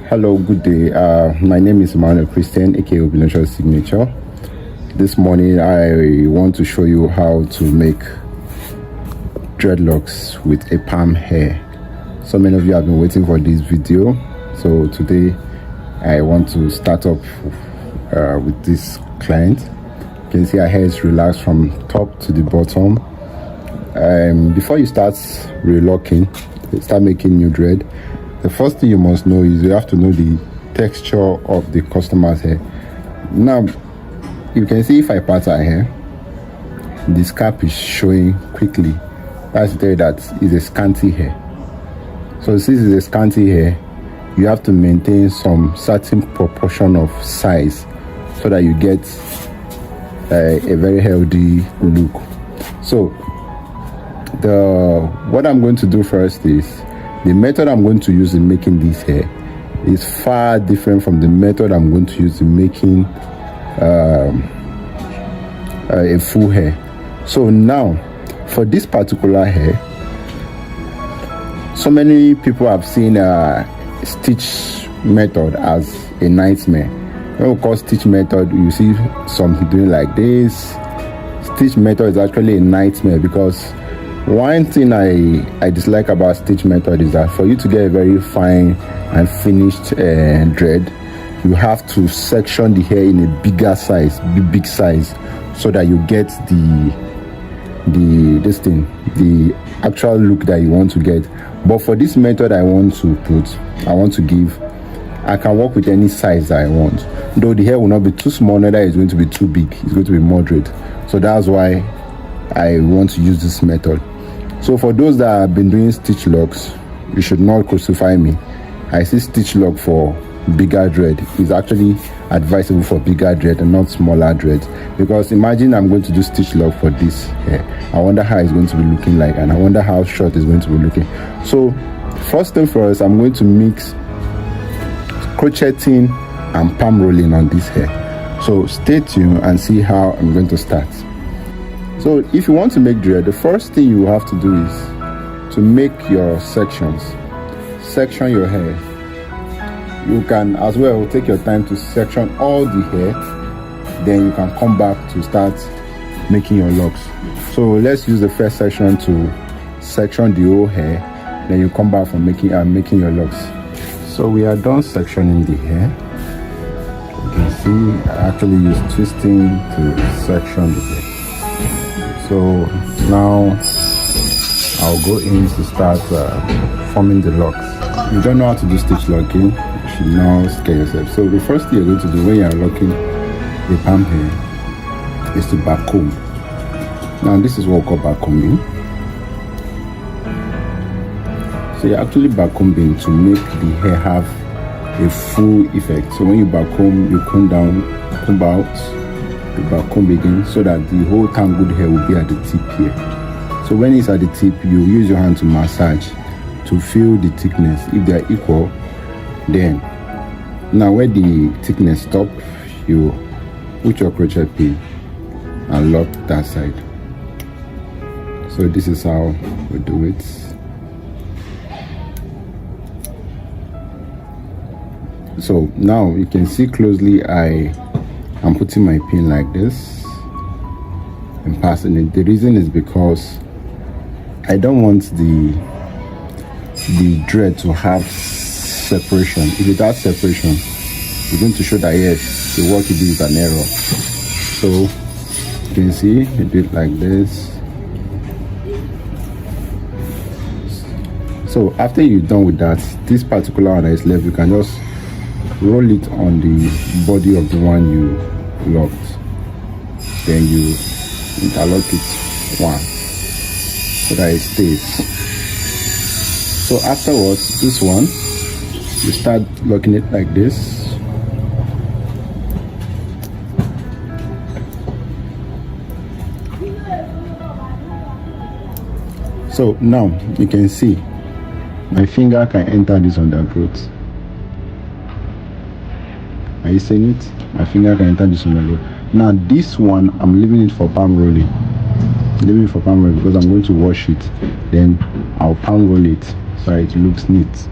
Hello, good day. My name is Emmanuel Christian, aka Obination Signature. This morning I want to show you how to make dreadlocks with a palm hair. So many of you have been waiting for this video. So today I want to start up with this client. You can see her hair is relaxed from top to the bottom. Before you start relocking, start making new dread, the first thing you must know is you have to know the texture of the customer's hair. Now, you can see if I part her hair, the scalp is showing quickly. That's to tell you that it's a scanty hair. So since it's a scanty hair, you have to maintain some certain proportion of size so that you get a very healthy look. So what I'm going to do first is, the method I'm going to use in making this hair is far different from the method I'm going to use in making a full hair. So now, for this particular hair, so many people have seen stitch method as a nightmare. When we call stitch method, you see some doing like this. Stitch method is actually a nightmare because one thing I dislike about stitch method is that for you to get a very fine and finished dread, you have to section the hair in a bigger size, big size, so that you get the actual look that you want to get. But for this method I want to give, I can work with any size I want. Though the hair will not be too small, neither is going to be too big. It's going to be moderate. So that's why I want to use this method. So for those that have been doing stitch locks, you should not crucify me. I see stitch lock for bigger dread is actually advisable for bigger dread and not smaller dread. Because imagine I'm going to do stitch lock for this hair. I wonder how it's going to be looking like, and I wonder how short it's going to be looking. So first thing first, I'm going to mix crocheting and palm rolling on this hair. So stay tuned and see how I'm going to start. So if you want to make dread, the first thing you have to do is to make your sections. Section your hair. You can as well take your time to section all the hair, then you can come back to start making your locks. So let's use the first section to section the whole hair, then you come back for making your locks. So we are done sectioning the hair. You can see I actually use twisting to section the hair. So now I'll go in to start forming the locks. If you don't know how to do stitch locking, you should now scare yourself. So the first thing you're going to do when you're locking the palm hair is to back comb. Now this is what we call back combing. So you're actually back combing to make the hair have a full effect. So when you back comb, you comb down, comb out, you back comb again, so that the whole tangled hair will be at the tip here. So when it's at the tip, you use your hand to massage to feel the thickness. If they are equal, then now where the thickness stop, you put your crochet pin and lock that side. So this is how we do it. So now you can see closely I'm putting my pin like this and passing it. The reason is because I don't want the dread to have separation. If it has separation, it's going to show that yes, the work you did is an error. So you can see you do it like this. So after you're done with that, this particular one that is left, you can just roll it on the body of the one you locked, then you interlock it once so that it stays. So afterwards, this one, you start locking it like this. So now you can see my finger can enter this undergrowth. Are you seeing it? My finger can enter this undergrowth. Now this one, I'm leaving it for palm rolling. Leaving it for palm rolling because I'm going to wash it. Then I'll palm roll it so it looks neat.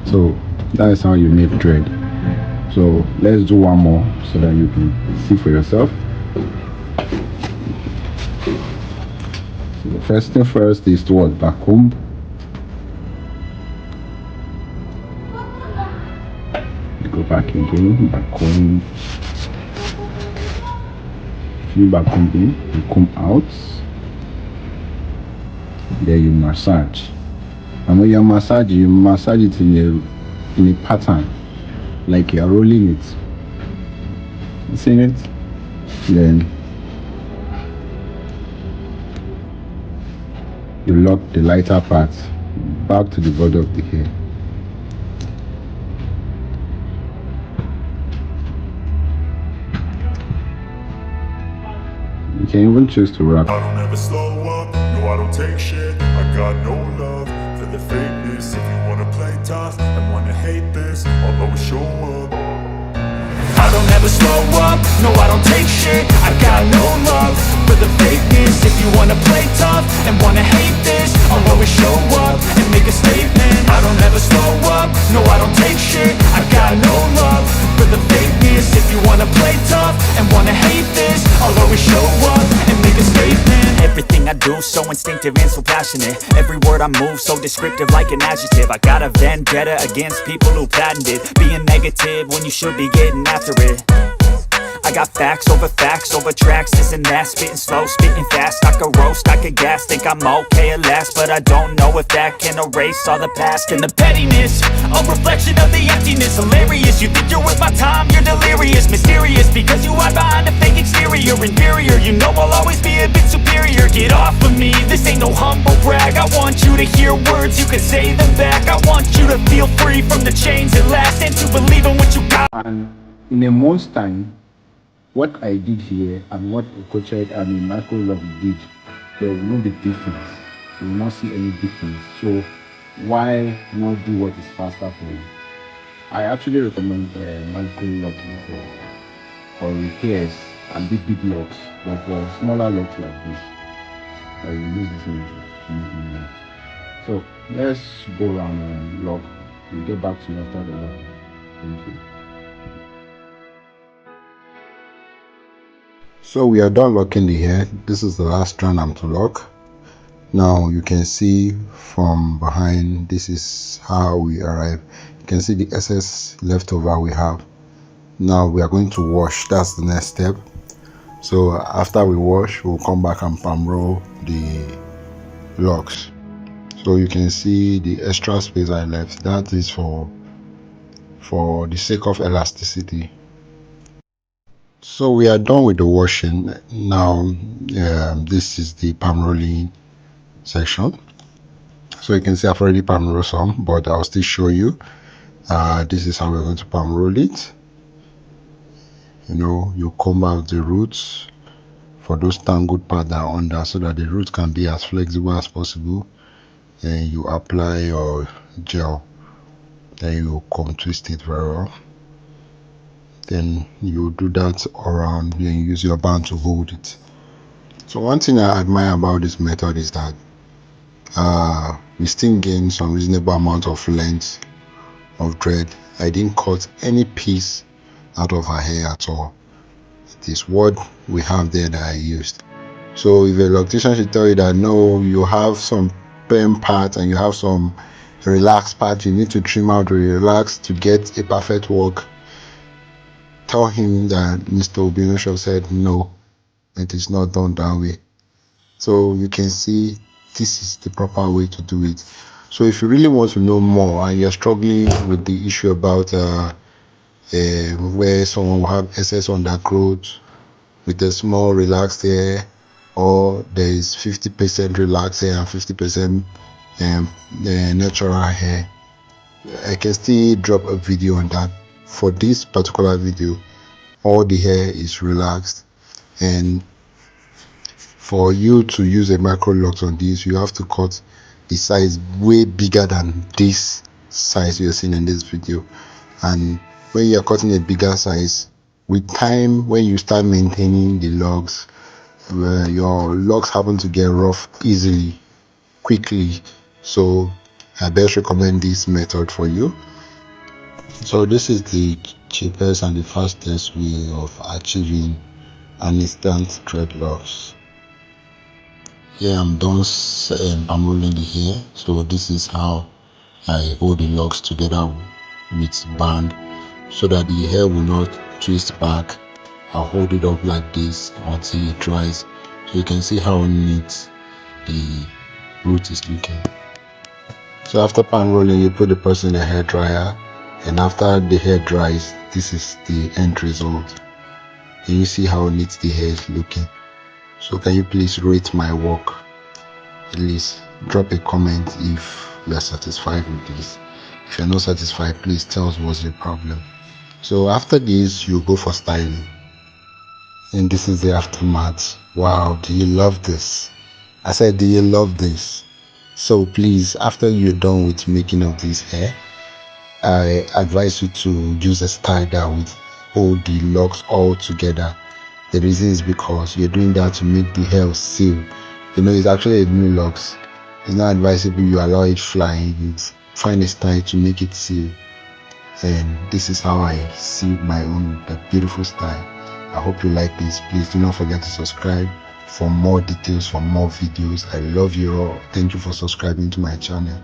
So That is how you make dread. So let's do one more so that you can see for yourself. So the first thing first is to what? Back comb. You go back again, back comb. You back comb in, you comb out. Then you massage. And when you massage it in a pattern, like you're rolling it. You see it? Then you lock the lighter part back to the body of the hair. You can even choose to wrap. I don't ever slow up, no I don't take shit. I got no love for the fakeness. If you wanna play tough and wanna hate this, I'll always show up. I don't ever slow up, no I don't take shit. I got no love for the fakeness. If you wanna play tough and wanna hate this, I'll always show up and make a statement. I don't ever slow up, no I don't take shit. I got no love for the fakeness. If you wanna play tough and wanna hate this, I'll always show up and make a statement. Everything I do so instinctive and so passionate. Every word I move so descriptive like an adjective. I got a vendetta against people who patented being negative when you should be getting after it. I got facts over tracks, this and that. Spitting slow, spitting fast. I could roast, I could gas. Think I'm okay at last, but I don't know if that can erase all the past. And the pettiness, a reflection of the emptiness. Hilarious, you think you're worth my time, you're delirious. Mysterious, because you hide behind a fake exterior. Inferior, you know I'll always be a bit superior. Get off of me, this ain't no humble brag. I want you to hear words, you can say them back. I want you to feel free from the chains at last, and to believe in what you got. And in a month's time, what I did here and what a coach and a microlog did, there will not be difference. You will not see any difference. So why not do what is faster for you? I actually recommend microlog for repairs and big locks, but for smaller locks like this, you use this method. So let's go around and lock. We'll get back to you after the lock. Thank you. So we are done locking the hair. This is the last strand I'm to lock. Now you can see from behind, this is how we arrive. You can see the excess leftover we have. Now we are going to wash. That's the next step. So after we wash, we'll come back and palm roll the locks. So you can see the extra space I left. That is for the sake of elasticity. So we are done with the washing. Now this is the palm rolling section. So you can see I've already palm rolled some, but I'll still show you. This is how we're going to palm roll it. You know, you comb out the roots for those tangled parts that are under, so that the roots can be as flexible as possible. And you apply your gel, then you come twist it very well. Then you do that around, then you use your band to hold it. So one thing I admire about this method is that we still gain some reasonable amount of length of dread. I didn't cut any piece out of her hair at all. It is what we have there that I used. So if a loctician should tell you that no, you have some perm part and you have some relaxed part, you need to trim out the relaxed to get a perfect work, tell him that Mr. Obinosho said no, it is not done that way. So you can see this is the proper way to do it. So if you really want to know more and you're struggling with the issue about where someone will have excess undergrowth with a small relaxed hair, or there is 50% relaxed hair and 50% natural hair, I can still drop a video on that. For this particular video, all the hair is relaxed, and for you to use a micro locks on this, you have to cut the size way bigger than this size you're seeing in this video. And when you're cutting a bigger size, with time, when you start maintaining the locks, your locks happen to get rough easily, quickly. So I best recommend this method for you. So this is the cheapest and the fastest way of achieving an instant dreadlocks. Here I'm done unrolling the hair. So this is how I hold the locks together with band so that the hair will not twist back. I'll hold it up like this until it dries, so you can see how neat the root is looking. So after pan rolling, you put the person in the hair dryer, and after the hair dries, this is the end result. Can you see how neat the hair is looking? So can you please rate my work? At least drop a comment if you are satisfied with this. If you're not satisfied, please tell us what's the problem. So after this, you go for styling, and this is the aftermath. Wow, do you love this? I said, do you love this? So please, after you're done with making of this hair, I advise you to use a style that will hold the locks all together. The reason is because you're doing that to make the hair seal. You know, it's actually a new locks. It's not advisable you allow it fly. Find a style to make it seal. And this is how I see my own beautiful style. I hope you like this. Please do not forget to subscribe for more details, for more videos. I love you all. Thank you for subscribing to my channel.